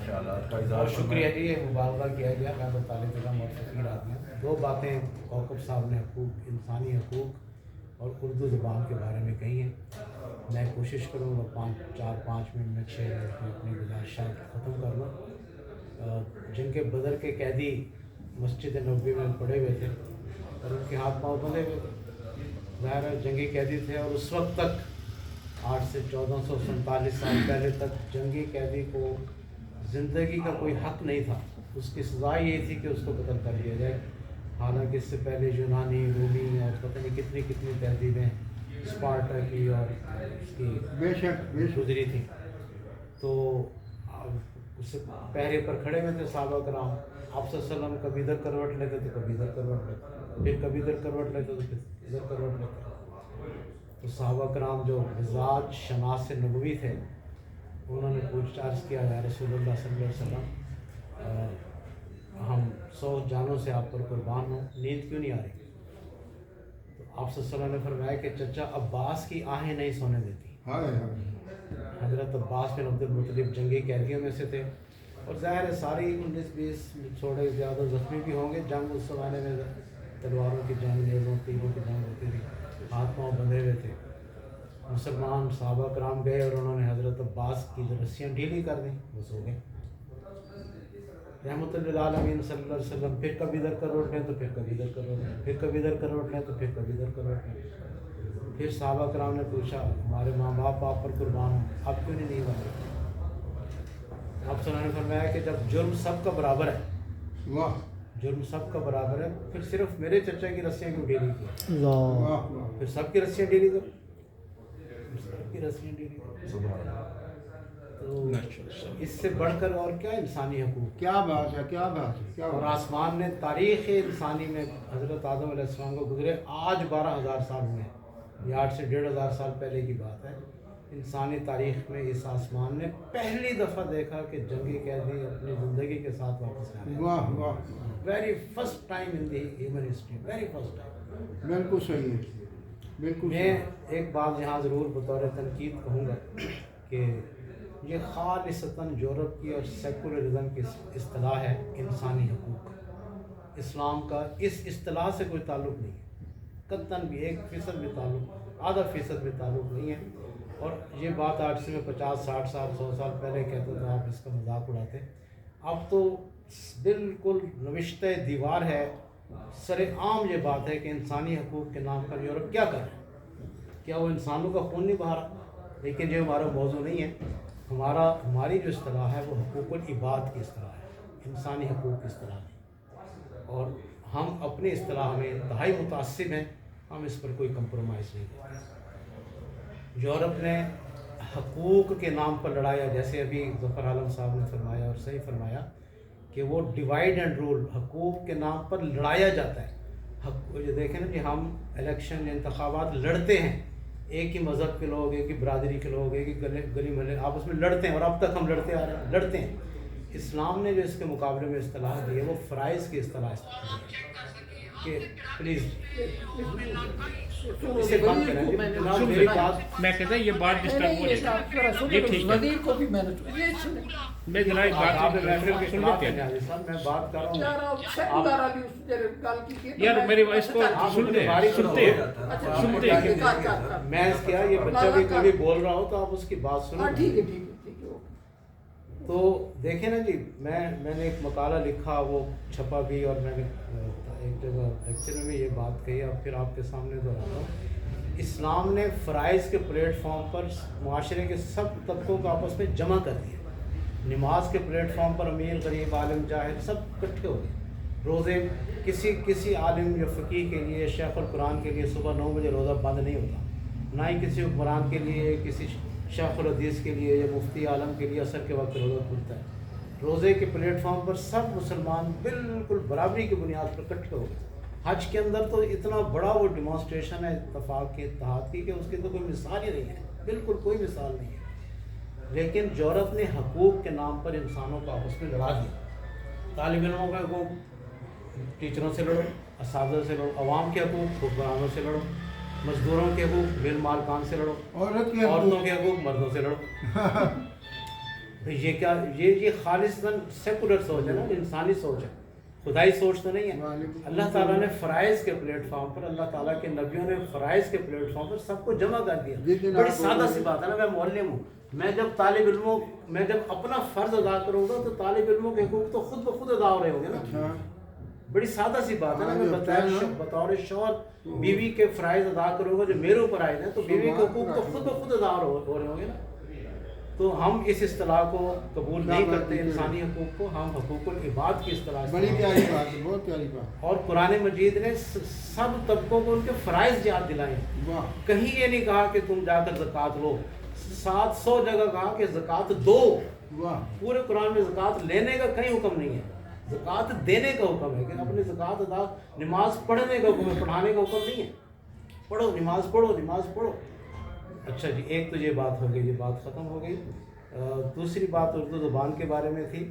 بہت شکریہ جی، یہ مبالغہ کیا گیا، میں تو طالب علم اور فقیر آدمی ہوں۔ دو باتیں کوکب صاحب نے حقوق، انسانی حقوق اور اردو زبان کے بارے میں کہی ہیں۔ میں کوشش کروں گا 4-5 منٹ میں 6 منٹ میں اپنی گزارشات ختم کر لوں۔ جنگ بدر کے قیدی مسجد نبوی میں پڑے ہوئے تھے اور ان کے ہاتھ پاؤں بندھے ہوئے تھے، ظاہر جنگی قیدی تھے، اور اس وقت تک 8 سے 1447 سال پہلے تک جنگی قیدی کو زندگی کا کوئی حق نہیں تھا، اس کی سزا یہ تھی کہ اس کو قتل کر دیا جائے۔ حالانکہ اس سے پہلے یونانی، رومی اور پتہ نہیں کتنی کتنی تہذیبیں اسپارٹا کی اور اس کی بے شک گزری تھی، تو اس سے پہرے پر کھڑے ہوئے تھے صحابہ کرام۔ آپ صلی اللہ علیہ وسلم کبھی ادھر کروٹ لیتے تو کبھی ادھر کروٹ لیتے، پھر کبھی ادھر کروٹ لیتے تو پھر ادھر کروٹ لیتے۔ تو صحابہ کرام جو مزاج شناس نبوی تھے، انہوں نے پوچھ عرض کیا، یا رسول اللہ صلی اللہ علیہ وسلم، ہم 100 جانوں سے آپ پر قربان ہوں، نیند کیوں نہیں آ رہی؟ تو آپ صلی اللہ علیہ وسلم نے فرمایا کہ چچا عباس کی آہیں نہیں سونے دیتی۔ حضرت عباس بن عبد المطلب جنگی قیدیوں میں سے تھے، اور ظاہر ہے ساری 19-20 تھوڑے زیادہ زخمی بھی ہوں گے۔ جنگ اس زمانے میں تلواروں کی جنگ، نیزوں تیروں کی جنگ ہوتی تھی، ہاتھ پاؤں بندھے ہوئے تھے۔ مسلمان صحابہ کرام گئے اور انہوں نے حضرت عباس کی رسیاں ڈھیلی کر دیں، وہ سو گئے۔ رحمۃ للعالمین صلی اللہ علیہ وسلم پھر کبھی ادھر کروٹ لیں تو پھر کبھی ادھر کروٹ لیں، پھر کبھی ادھر کروٹ لیں تو پھر کبھی ادھر کروٹ لیں۔ پھر صحابہ کرام نے پوچھا، ہمارے ماں باپ آپ پر قربان ہوں، آپ کیوں نہیں نیند آ رہی؟ آپ صلی اللہ علیہ وسلم نے فرمایا کہ جب جرم سب کا برابر ہے، جرم سب کا برابر ہے، پھر صرف میرے چچا کی رسیاں کیوں ڈھیلی کی؟ پھر سب کی رسیاں ڈھیلی کرو، سب کی رسیاں ڈھیلی کرو۔ تو اس سے بڑھ کر اور کیا انسانی حقوق؟ کیا بات ہے، کیا بات ہے، کیا اور بات آسمان نے تاریخ انسانی میں حضرت آدم علیہ السلام کو گزرے آج 12,000 سال ہوئے ہیں، یہ 8 سے 1,500 سال پہلے کی بات ہے۔ انسانی تاریخ میں اس آسمان نے پہلی دفعہ دیکھا کہ جنگی قیدی اپنی زندگی کے ساتھ واپس آ ہے۔ واہ واہ، very first time in the human history, very first time. بالکل صحیح ہے، بالکل میں ایک بات یہاں ضرور بطور تنقید کہوں گا کہ یہ خالصتاً یورپ کی اور سیکولرزم کی اصطلاح ہے، انسانی حقوق۔ اسلام کا اس اصطلاح سے کوئی تعلق نہیں ہے، قطعاً بھی 1% بھی تعلق، آدھا فیصد بھی تعلق نہیں ہے۔ اور یہ بات آج سے میں 50-60 سال 100 سال پہلے کہتا تھا، آپ اس کا مذاق اڑاتے، اب تو بالکل نوشتہ دیوار ہے، سر عام یہ بات ہے کہ انسانی حقوق کے نام پر یورپ کیا کر رہا ہے؟ کیا وہ انسانوں کا خون نہیں بہا رہا؟ لیکن یہ ہمارا موضوع نہیں ہے۔ ہماری جو اصطلاح ہے وہ حقوق العباد کی اصطلاح ہے، انسانی حقوق کی اصطلاح نہیں، اور ہم اپنی اصطلاح میں انتہائی متعصب ہیں، ہم اس پر کوئی کمپرومائز نہیں کرتے۔ یورپ نے حقوق کے نام پر لڑایا، جیسے ابھی ظفر عالم صاحب نے فرمایا اور صحیح فرمایا کہ وہ ڈیوائیڈ اینڈ رول، حقوق کے نام پر لڑایا جاتا ہے۔ یہ دیکھیں نا کہ ہم الیکشن انتخابات لڑتے ہیں، ایک ہی مذہب کے لوگ، ایک ہی برادری کے لوگ، ایک ہی گلی محلے آپس میں لڑتے ہیں، اور اب تک ہم لڑتے آ رہے ہیں، لڑتے ہیں۔ اسلام نے جو اس کے مقابلے میں اصطلاح دی ہے وہ فرائض کی اصطلاح ہے کہ پلیز اسے بند کریں۔ جناب میری بات، میں کہتا ہوں یہ بات ڈسٹرب ہو جائے گی، یہ ٹھیک ہے، میں ذرا ایک آپ بات محفل کے سن خلاف لیتے ہیں ہیں عزیز صاحب، میں بات کر رہا ہوں۔ یار، میری اس کو سنتے ہیں میں اس کیا یہ بچہ بھی کبھی بول رہا ہو تو آپ اس کی بات سنیں۔ ٹھیک ہے، ٹھیک ہے، تو دیکھیں نا جی، میں نے ایک مقالہ لکھا، وہ چھپا بھی، اور میں نے ایک جگہ لیکچر میں بھی یہ بات کہی، اور پھر آپ کے سامنے دہراتا ہوں۔ اسلام نے فرائض کے پلیٹ فارم پر معاشرے کے سب طبقوں کو آپس میں جمع کر دیا۔ نماز کے پلیٹ فارم پر امیر غریب عالم جاہل سب اکٹھے ہو گئے۔ روزے کسی عالم یا فقیہ کے لیے، شیخ القرآن کے لیے صبح 9 بجے روزہ بند نہیں ہوتا، نہ ہی کسی حکمران کے لیے، کسی شیخ الحدیث کے لیے یا مفتی عالم کے لیے عصر کے وقت روزہ کھلتا ہے۔ روزے کے پلیٹ فارم پر سب مسلمان بالکل برابری کی بنیاد پر اکٹھے ہو گئے۔ حج کے اندر تو اتنا بڑا وہ ڈیمانسٹریشن ہے اتفاق کی، اتحاد کی، کہ اس کی تو کوئی مثال ہی نہیں ہے، بالکل کوئی مثال نہیں ہے۔ لیکن یورپ نے حقوق کے نام پر انسانوں کو آپس میں لڑا دیا۔ طالب علموں کے حقوق ٹیچروں سے لڑو، اساتذہ سے لڑو، عوام کے حقوق حکمرانوں سے لڑو، مزدوروں کے حقوق مل مالکان سے لڑو، عورتوں کے حقوق مردوں سے لڑو۔ تو یہ کیا یہ خالصاً سیکولر سوچ ہے نا، انسانی سوچ ہے، خدائی سوچ تو نہیں ہے۔ اللہ تعالیٰ نے فرائض کے پلیٹ فارم پر، اللہ تعالیٰ کے نبیوں نے فرائض کے پلیٹ فارم پر سب کو جمع کر دیا۔ بڑی سادہ سی بات ہے نا، میں معلم ہوں، میں جب اپنا فرض ادا کروں گا تو طالب علموں کے حقوق تو خود بخود ادا ہو رہے ہوں گے نا۔ بڑے سادہ سی بات ہے نا، میں بتایا بطور شوہر بیوی کے فرائض ادا کروں گا جو میرے اوپر آئے ہیں، تو بیوی کے حقوق تو خود بخود ادا ہو رہے ہوں گے نا۔ تو ہم اس اصطلاح کو قبول نہیں کرتے، انسانی حقوق کو، ہم حقوق العباد کی اصطلاح بڑی پیاری بات ہے، بہت پیاری بات۔ اور قرآن مجید نے سب طبقوں کو ان کے فرائض یاد دلائے، کہیں یہ نہیں کہا کہ تم جا کر زکوٰۃ لو، 700 جگہ کہا کہ زکوٰۃ دو۔ پورے قرآن میں زکوٰۃ لینے کا کہیں حکم نہیں ہے، زکوٰۃ دینے کا حکم ہے کہ اپنی زکوٰۃ ادا، نماز پڑھنے کا حکم ہے، پڑھانے کا حکم نہیں ہے۔ پڑھو نماز پڑھو، نماز پڑھو۔ اچھا جی، ایک تو یہ بات ہو گئی، یہ بات ختم ہو گئی۔ دوسری بات اردو زبان کے بارے میں تھی۔